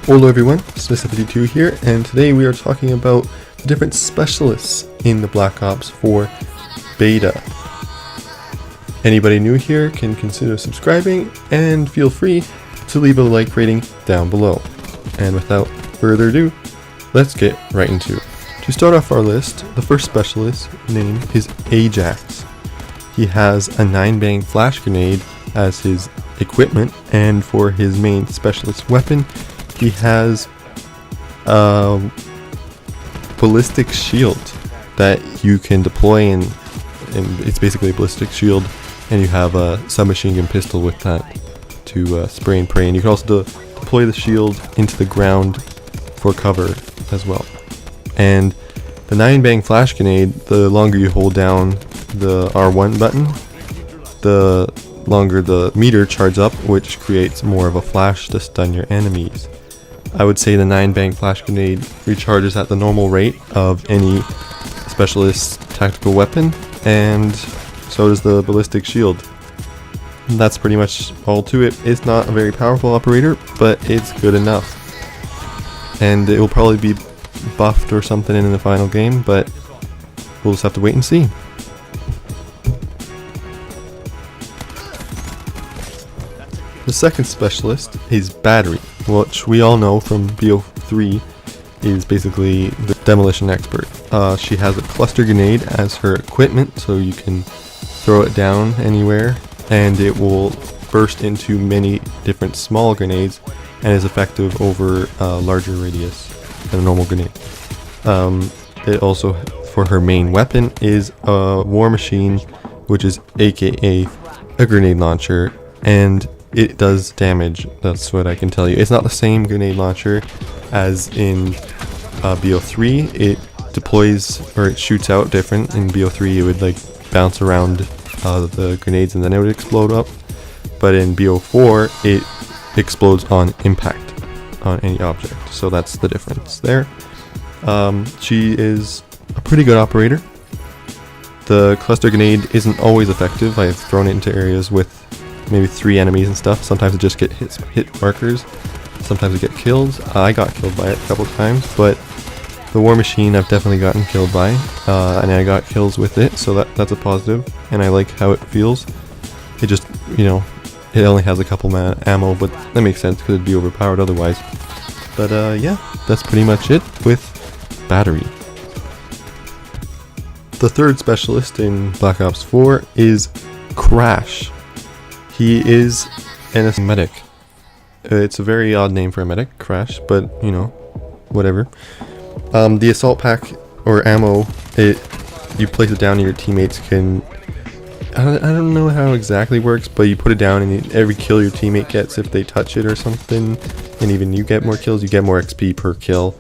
Hello everyone, Smith52 here, and today we are talking about the different specialists in the Black Ops 4 beta. Anybody new here can consider subscribing, and feel free to leave a like rating down below. And without further ado, let's get right into it. To start off our list, the first specialist name is Ajax. He has a 9-bang flash grenade as his equipment, and for his main specialist weapon, he has a ballistic shield that you can deploy, and it's basically a ballistic shield, and you have a submachine gun pistol with that to spray and pray. And you can also deploy the shield into the ground for cover as well. And the 9-bang flash grenade, the longer you hold down the R1 button, the longer the meter charges up, which creates more of a flash to stun your enemies. I would say the 9-bang flash grenade recharges at the normal rate of any specialist tactical weapon, and so does the ballistic shield. And that's pretty much all to it. It's not a very powerful operator, but it's good enough. And it will probably be buffed or something in the final game, but we'll just have to wait and see. The second specialist is Battery, which we all know from BO3 is basically the demolition expert. She has a cluster grenade as her equipment, so you can throw it down anywhere and it will burst into many different small grenades and is effective over a larger radius than a normal grenade. It also, for her main weapon, is a war machine, which is aka a grenade launcher, and it does damage. That's what I can tell you. It's not the same grenade launcher as in BO3. It deploys, or it shoots out different. In BO3 it would like bounce around the grenades and then it would explode up. But in BO4 it explodes on impact on any object. So that's the difference there. She is a pretty good operator. The cluster grenade isn't always effective. I've thrown it into areas with maybe 3 enemies and stuff. Sometimes it just hit markers. Sometimes it get killed. I got killed by it a couple times, but the war machine I've definitely gotten killed by, and I got kills with it, so that's a positive, and I like how it feels. It just, it only has a couple ammo, but that makes sense because it'd be overpowered otherwise. But yeah, that's pretty much it with Battery. The third specialist in Black Ops 4 is Crash. He is a medic. It's a very odd name for a medic, Crash, but whatever. The assault pack or ammo, you place it down and your teammates can, I don't know how it exactly works, but you put it down and every kill your teammate gets if they touch it or something, and even you get more kills, you get more XP per kill.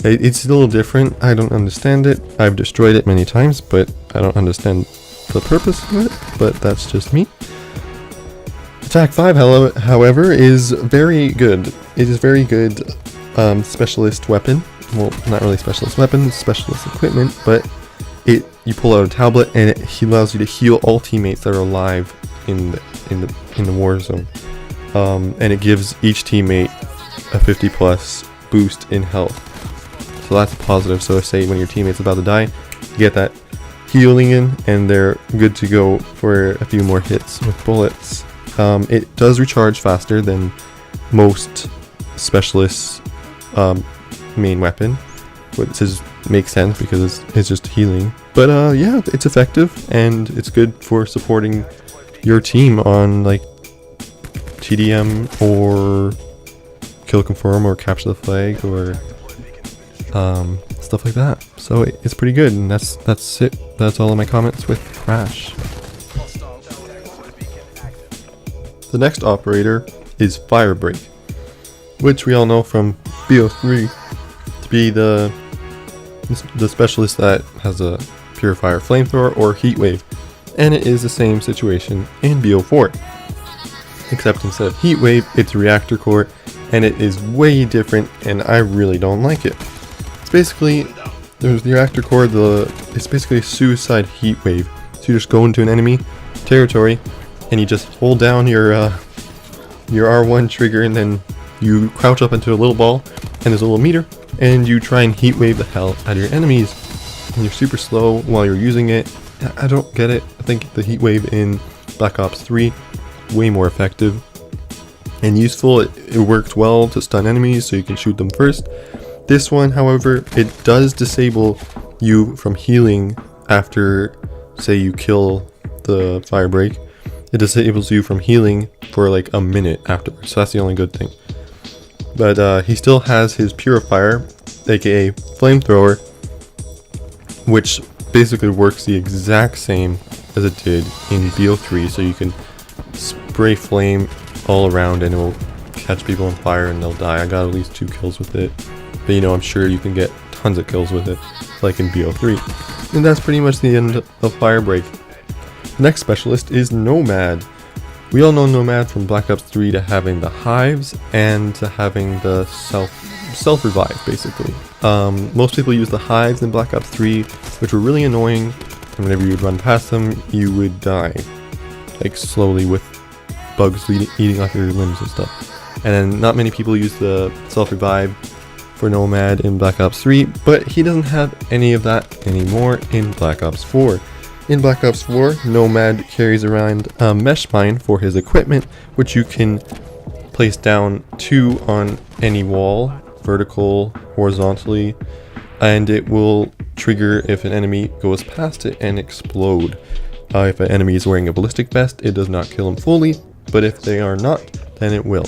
It's a little different. I don't understand it. I've destroyed it many times, but I don't understand the purpose of it, but that's just me. Attack 5, however, is very good. It is very good specialist weapon. Well, not really specialist weapon, it's specialist equipment, but you pull out a tablet and it allows you to heal all teammates that are alive in the war zone. And it gives each teammate a 50+ boost in health. So that's positive. So say when your teammate's about to die, you get that healing in and they're good to go for a few more hits with bullets. It does recharge faster than most specialists' main weapon, which makes sense because it's just healing. But yeah, it's effective and it's good for supporting your team on like TDM or kill confirm or capture the flag or stuff like that. So it's pretty good, and that's it. That's all of my comments with Crash. The next operator is Firebreak, which we all know from BO3 to be the specialist that has a Purifier Flamethrower or Heatwave, and it is the same situation in BO4, except instead of Heatwave, it's Reactor Core, and it is way different, and I really don't like it. It's basically, there's the Reactor Core, it's basically a suicide Heatwave. So you just go into an enemy territory, and you just hold down your R1 trigger and then You crouch up into a little ball, and there's a little meter, and you try and heat wave the hell out of your enemies. And you're super slow while you're using it. I don't get it. I think the heat wave in Black Ops 3 way more effective and useful. It worked well to stun enemies, so you can shoot them first. This one, however, it does disable you from healing after, say, you kill the firebreak. It disables you from healing for like a minute afterwards, so that's the only good thing. But he still has his purifier, aka flamethrower, which basically works the exact same as it did in BO3, so you can spray flame all around and it will catch people on fire and they'll die. I got at least 2 kills with it, but you know, I'm sure you can get tons of kills with it, like in BO3. And that's pretty much the end of Firebreak. The next specialist is Nomad. We all know Nomad from Black Ops 3 to having the hives and to having the self-revive, basically. Most people use the hives in Black Ops 3, which were really annoying, and whenever you would run past them, you would die, like slowly with bugs eating off your limbs and stuff. And then not many people use the self-revive for Nomad in Black Ops 3, but he doesn't have any of that anymore in Black Ops 4. In Black Ops 4, Nomad carries around a mesh mine for his equipment, which you can place down 2 on any wall, vertical, horizontally, and it will trigger if an enemy goes past it and explode. If an enemy is wearing a ballistic vest, it does not kill him fully, but if they are not, then it will.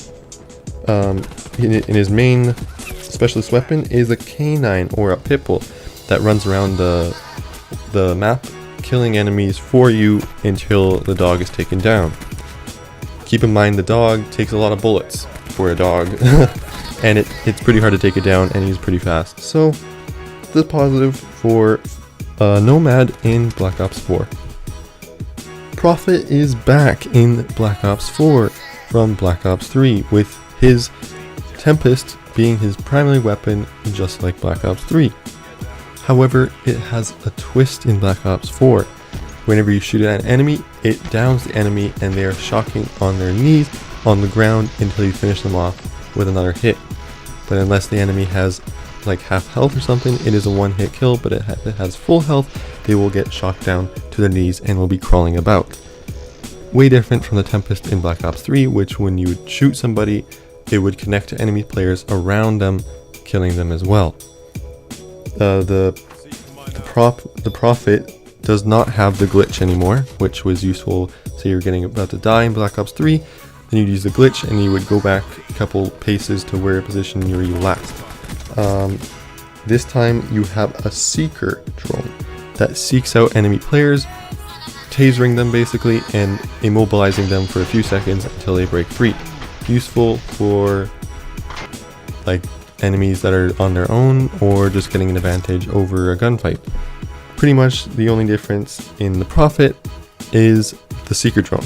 In his main specialist weapon is a canine or a pitbull that runs around the map, killing enemies for you until the dog is taken down. Keep in mind the dog takes a lot of bullets for a dog, and it's pretty hard to take it down, and he's pretty fast. So, the positive for Nomad in Black Ops 4. Prophet is back in Black Ops 4 from Black Ops 3, with his Tempest being his primary weapon, just like Black Ops 3. However, it has a twist in Black Ops 4. Whenever you shoot at an enemy, it downs the enemy and they are shocking on their knees on the ground until you finish them off with another hit. But unless the enemy has like half health or something, it is a one-hit kill, but if it has full health, they will get shocked down to their knees and will be crawling about. Way different from the Tempest in Black Ops 3, which when you would shoot somebody, it would connect to enemy players around them, killing them as well. The Prophet does not have the glitch anymore, which was useful. Say you're getting about to die in Black Ops 3, then you'd use the glitch and you would go back a couple paces to where position you were last. This time you have a seeker drone that seeks out enemy players, tasering them basically and immobilizing them for a few seconds until they break free. Useful for like enemies that are on their own or just getting an advantage over a gunfight. Pretty much the only difference in the Prophet is the seeker drone.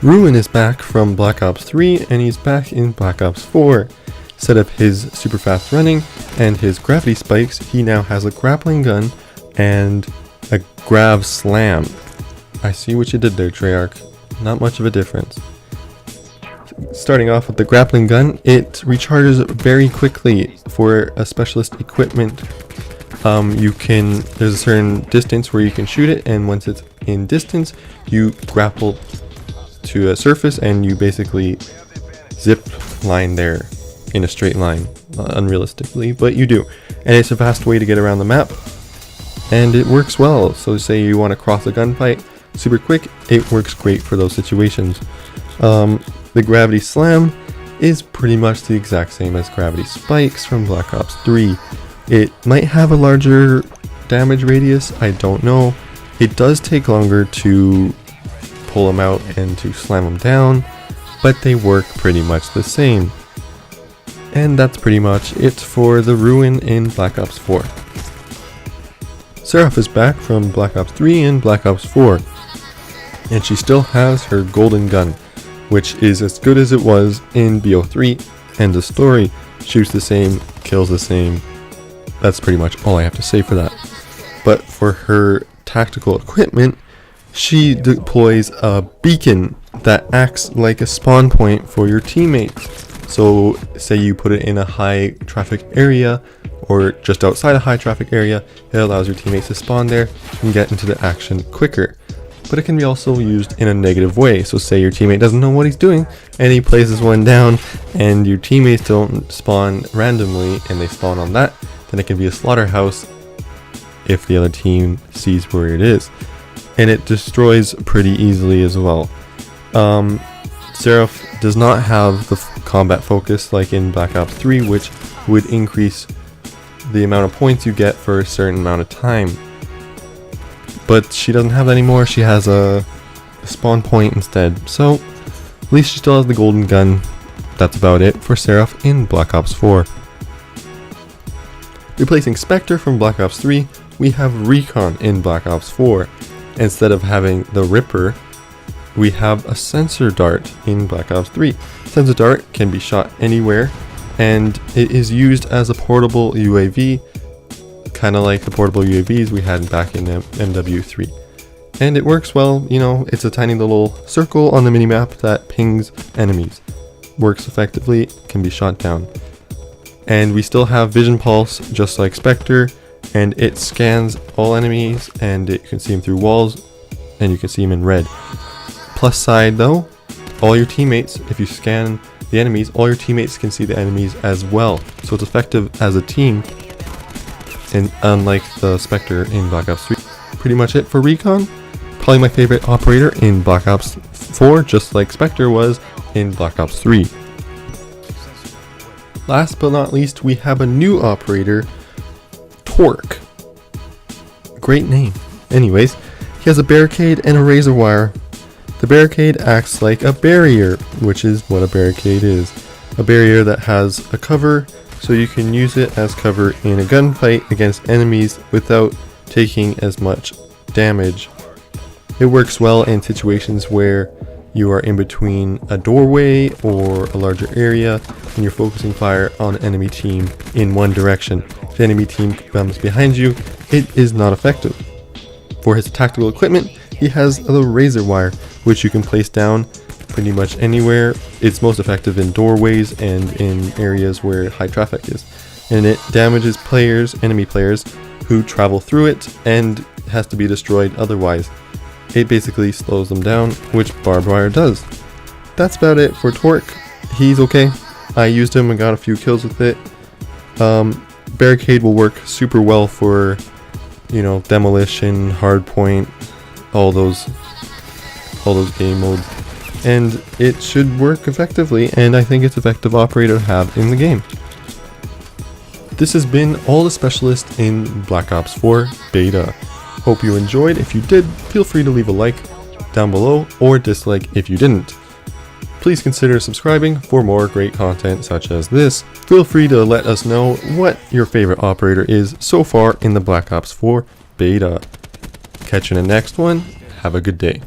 Ruin is back from Black Ops 3 and he's back in Black Ops 4. Instead of his super fast running and his gravity spikes, he now has a grappling gun and a grav slam. I see what you did there, Treyarch. Not much of a difference. Starting off with the grappling gun, it recharges very quickly for a specialist equipment. There's a certain distance where you can shoot it, and once it's in distance, you grapple to a surface and you basically zip line there in a straight line, unrealistically, but you do. And it's a fast way to get around the map, and it works well. So say you want to cross a gunfight super quick, it works great for those situations. The gravity slam is pretty much the exact same as gravity spikes from Black Ops 3. It might have a larger damage radius, I don't know. It does take longer to pull them out and to slam them down, but they work pretty much the same. And that's pretty much it for the Ruin in Black Ops 4. Seraph is back from Black Ops 3 and Black Ops 4, and she still has her golden gun, which is as good as it was in BO3, and the story. Shoots the same, kills the same. That's pretty much all I have to say for that. But for her tactical equipment, she deploys a beacon that acts like a spawn point for your teammates. So say you put it in a high traffic area or just outside a high traffic area, it allows your teammates to spawn there and get into the action quicker. But it can be also used in a negative way. So say your teammate doesn't know what he's doing and he places one down and your teammates don't spawn randomly and they spawn on that, then it can be a slaughterhouse if the other team sees where it is. And it destroys pretty easily as well. Seraph does not have the combat focus like in Black Ops 3, which would increase the amount of points you get for a certain amount of time. But she doesn't have that anymore. She has a spawn point instead. So at least she still has the golden gun. That's about it for Seraph in Black Ops 4. Replacing Spectre from Black Ops 3, we have Recon in Black Ops 4. Instead of having the Ripper, we have a sensor dart in Black Ops 3. Sensor dart can be shot anywhere, and it is used as a portable UAV, kind of like the portable UAVs we had back in MW3. And it works well, you know, it's a tiny little circle on the minimap that pings enemies. Works effectively, can be shot down. And we still have Vision Pulse, just like Spectre, and it scans all enemies, and it can see them through walls, and you can see them in red. Plus side though, all your teammates, if you scan the enemies, all your teammates can see the enemies as well. So it's effective as a team, and unlike the Spectre in Black Ops 3. Pretty much it for Recon. Probably my favorite operator in Black Ops 4, just like Spectre was in Black Ops 3. Last but not least, we have a new operator, Torque. Great name. Anyways, he has a barricade and a razor wire. The barricade acts like a barrier, which is what a barricade is. A barrier that has a cover, so you can use it as cover in a gunfight against enemies without taking as much damage. It works well in situations where you are in between a doorway or a larger area and you're focusing fire on an enemy team in one direction. If the enemy team comes behind you, it is not effective. For his tactical equipment, he has the razor wire, which you can place down pretty much anywhere. It's most effective in doorways and in areas where high traffic is. And it damages players, enemy players, who travel through it and has to be destroyed otherwise. It basically slows them down, which barbed wire does. That's about it for Torque. He's okay. I used him and got a few kills with it. Barricade will work super well for, you know, demolition, hardpoint, all those game modes, and it should work effectively, and I think it's effective operator to have in the game. This has been all the specialists in Black Ops 4 beta. Hope you enjoyed. If you did, feel free to leave a like down below or dislike if you didn't. Please consider subscribing for more great content such as this. Feel free to let us know what your favorite operator is so far in the Black Ops 4 beta. Catch you in the next one. Have a good day.